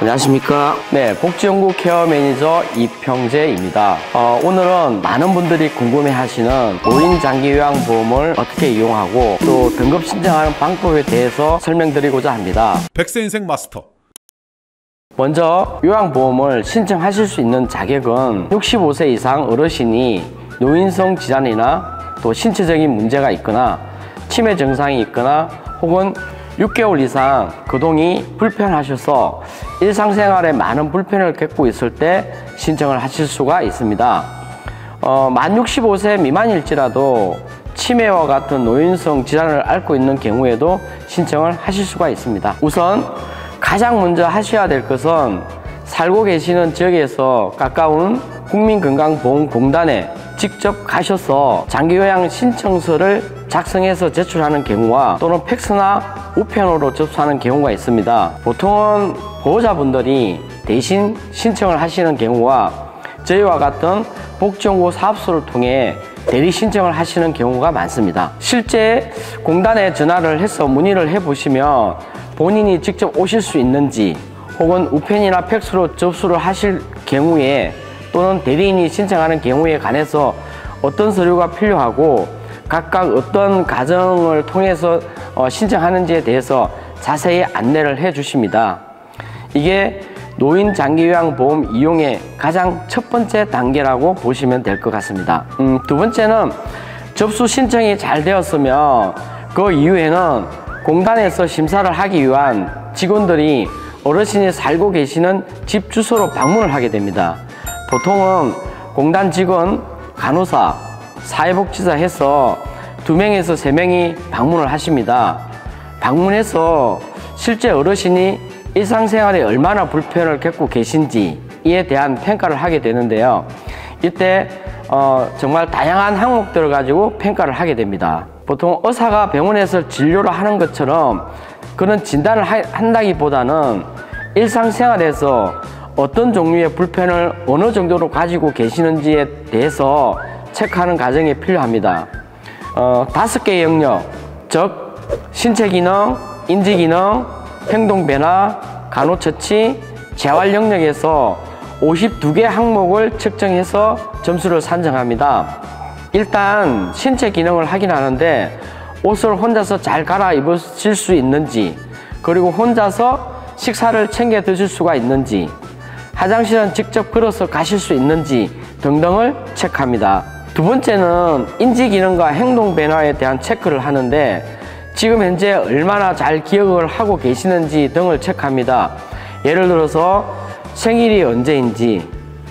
안녕하십니까. 네, 복지연구 케어 매니저 이평재입니다. 오늘은 많은 분들이 궁금해 하시는 노인 장기 요양보험을 어떻게 이용하고 또 등급 신청하는 방법에 대해서 설명드리고자 합니다. 100세 인생 마스터. 먼저 요양보험을 신청하실 수 있는 자격은 65세 이상 어르신이 노인성 질환이나 또 신체적인 문제가 있거나 치매 증상이 있거나 혹은 6개월 이상 거동이 불편하셔서 일상생활에 많은 불편을 겪고 있을 때 신청을 하실 수가 있습니다. 만 65세 미만일지라도 치매와 같은 노인성 질환을 앓고 있는 경우에도 신청을 하실 수가 있습니다. 우선 가장 먼저 하셔야 될 것은 살고 계시는 지역에서 가까운 국민건강보험공단에 직접 가셔서 장기요양 신청서를 작성해서 제출하는 경우와 또는 팩스나 우편으로 접수하는 경우가 있습니다. 보통은 보호자분들이 대신 신청을 하시는 경우와 저희와 같은 복지연구 사업소를 통해 대리 신청을 하시는 경우가 많습니다. 실제 공단에 전화를 해서 문의를 해보시면 본인이 직접 오실 수 있는지 혹은 우편이나 팩스로 접수를 하실 경우에 또는 대리인이 신청하는 경우에 관해서 어떤 서류가 필요하고 각각 어떤 과정을 통해서 신청하는지에 대해서 자세히 안내를 해 주십니다. 이게 노인 장기요양보험 이용의 가장 첫 번째 단계라고 보시면 될 것 같습니다. 두 번째는 접수 신청이 잘 되었으면 그 이후에는 공단에서 심사를 하기 위한 직원들이 어르신이 살고 계시는 집 주소로 방문을 하게 됩니다. 보통은 공단 직원, 간호사, 사회복지사 해서 2명에서 3명이 방문을 하십니다. 방문해서 실제 어르신이 일상생활에 얼마나 불편을 겪고 계신지에 대한 평가를 하게 되는데요. 이때 정말 다양한 항목들을 가지고 평가를 하게 됩니다. 보통 의사가 병원에서 진료를 하는 것처럼 그런 진단을 한다기보다는 일상생활에서 어떤 종류의 불편을 어느 정도로 가지고 계시는지에 대해서 체크하는 과정이 필요합니다. 5개의 영역, 즉 신체기능, 인지기능, 행동변화, 간호처치, 재활 영역에서 52개 항목을 측정해서 점수를 산정합니다. 일단 신체 기능을 확인하는데 옷을 혼자서 잘 갈아입으실 수 있는지, 그리고 혼자서 식사를 챙겨 드실 수가 있는지, 화장실은 직접 걸어서 가실 수 있는지 등등을 체크합니다. 두 번째는 인지 기능과 행동 변화에 대한 체크를 하는데 지금 현재 얼마나 잘 기억을 하고 계시는지 등을 체크합니다. 예를 들어서 생일이 언제인지,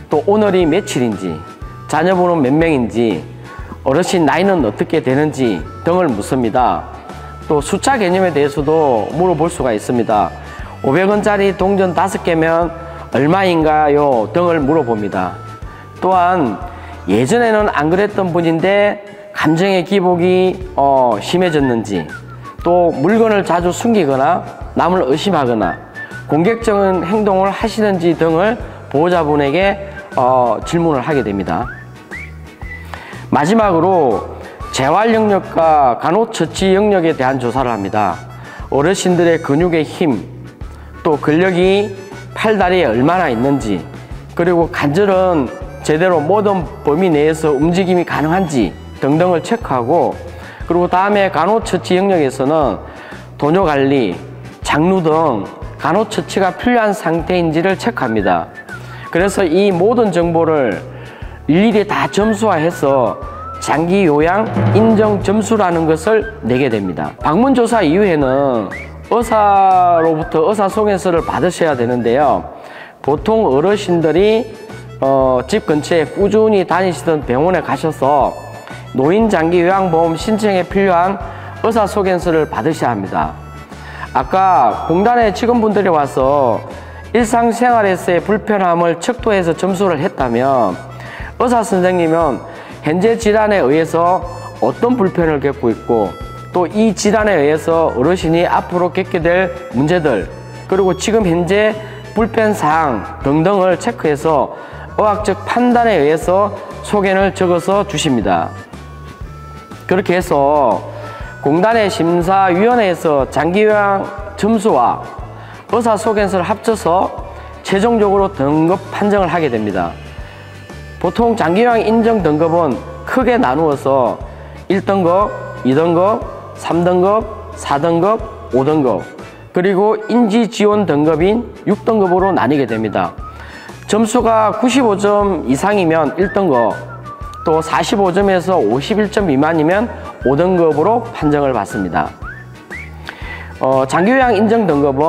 또 오늘이 며칠인지, 자녀분은 몇 명인지, 어르신 나이는 어떻게 되는지 등을 묻습니다. 또 숫자 개념에 대해서도 물어볼 수가 있습니다. 500원짜리 동전 5개면 얼마인가요? 등을 물어봅니다. 또한 예전에는 안 그랬던 분인데 감정의 기복이 심해졌는지, 또 물건을 자주 숨기거나 남을 의심하거나 공격적인 행동을 하시는지 등을 보호자분에게 질문을 하게 됩니다. 마지막으로 재활 영역과 간호처치 영역에 대한 조사를 합니다. 어르신들의 근육의 힘, 또 근력이 팔다리에 얼마나 있는지, 그리고 관절은 제대로 모든 범위 내에서 움직임이 가능한지 등등을 체크하고, 그리고 다음에 간호처치 영역에서는 도뇨관리, 장루 등 간호처치가 필요한 상태인지를 체크합니다. 그래서 이 모든 정보를 일일이 다 점수화해서 장기요양 인정 점수라는 것을 내게 됩니다. 방문조사 이후에는 의사로부터 의사소견서를 받으셔야 되는데요. 보통 어르신들이 집 근처에 꾸준히 다니시던 병원에 가셔서 노인장기요양보험 신청에 필요한 의사소견서를 받으셔야 합니다. 아까 공단의 직원분들이 와서 일상생활에서의 불편함을 척도해서 점수를 했다면 의사선생님은 현재 질환에 의해서 어떤 불편을 겪고 있고 또 이 질환에 의해서 어르신이 앞으로 겪게 될 문제들, 그리고 지금 현재 불편사항 등등을 체크해서 의학적 판단에 의해서 소견을 적어서 주십니다. 그렇게 해서 공단의 심사위원회에서 장기요양 점수와 의사소견서를 합쳐서 최종적으로 등급 판정을 하게 됩니다. 보통 장기요양 인정 등급은 크게 나누어서 1등급, 2등급, 3등급, 4등급, 5등급, 그리고 인지지원 등급인 6등급으로 나뉘게 됩니다. 점수가 95점 이상이면 1등급, 또 45점에서 51점 미만이면 5등급으로 판정을 받습니다. 장기요양 인정 등급은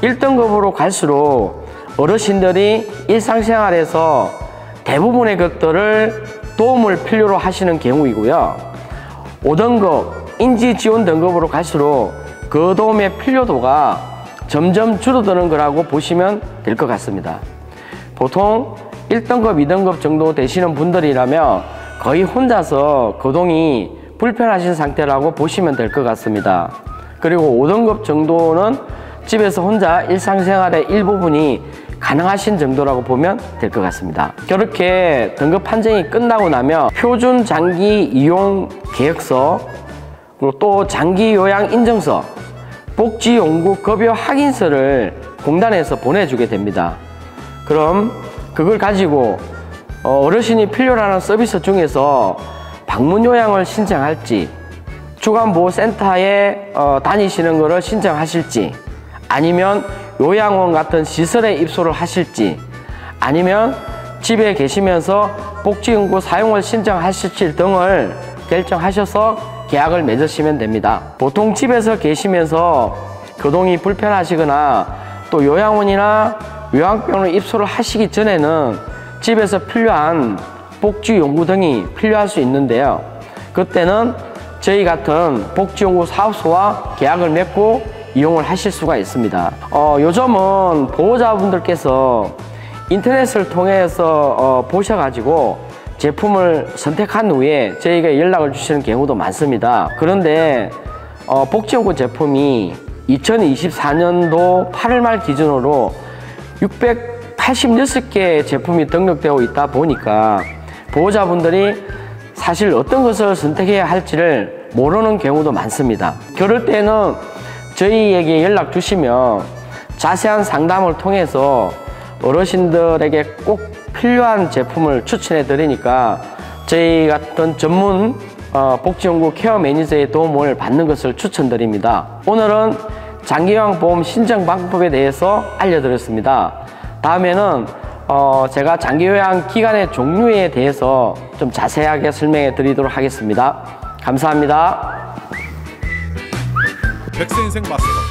1등급으로 갈수록 어르신들이 일상생활에서 대부분의 것들을 도움을 필요로 하시는 경우이고요. 5등급 인지지원 등급으로 갈수록 그 도움의 필요도가 점점 줄어드는 거라고 보시면 될 것 같습니다. 보통 1등급, 2등급 정도 되시는 분들이라면 거의 혼자서 거동이 불편하신 상태라고 보시면 될 것 같습니다. 그리고 5등급 정도는 집에서 혼자 일상생활의 일부분이 가능하신 정도라고 보면 될 것 같습니다. 그렇게 등급 판정이 끝나고 나면 표준 장기 이용 계획서, 그리고 또 장기 요양 인증서, 복지연구 급여 확인서를 공단에서 보내주게 됩니다. 그럼 그걸 가지고 어르신이 필요로 하는 서비스 중에서 방문 요양을 신청할지, 주간보호센터에 다니시는 것을 신청하실지, 아니면 요양원 같은 시설에 입소를 하실지, 아니면 집에 계시면서 복지연구 사용을 신청하실지 등을 결정하셔서 계약을 맺으시면 됩니다. 보통 집에서 계시면서 거동이 불편하시거나 또 요양원이나 요양병원에 입소를 하시기 전에는 집에서 필요한 복지연구 등이 필요할 수 있는데요. 그때는 저희 같은 복지연구 사업소와 계약을 맺고 이용을 하실 수가 있습니다. 요즘은 보호자분들께서 인터넷을 통해서 보셔가지고 제품을 선택한 후에 저희가 연락을 주시는 경우도 많습니다. 그런데 복지연구 제품이 2024년도 8월 말 기준으로 686개 제품이 등록되어 있다 보니까 보호자분들이 사실 어떤 것을 선택해야 할지를 모르는 경우도 많습니다. 그럴 때는 저희에게 연락 주시면 자세한 상담을 통해서 어르신들에게 꼭 필요한 제품을 추천해 드리니까 저희 같은 전문 복지연구 케어 매니저의 도움을 받는 것을 추천드립니다. 오늘은 장기요양보험 신청 방법에 대해서 알려드렸습니다. 다음에는 제가 장기요양 기간의 종류에 대해서 좀 자세하게 설명해 드리도록 하겠습니다. 감사합니다. 백세 인생 마스터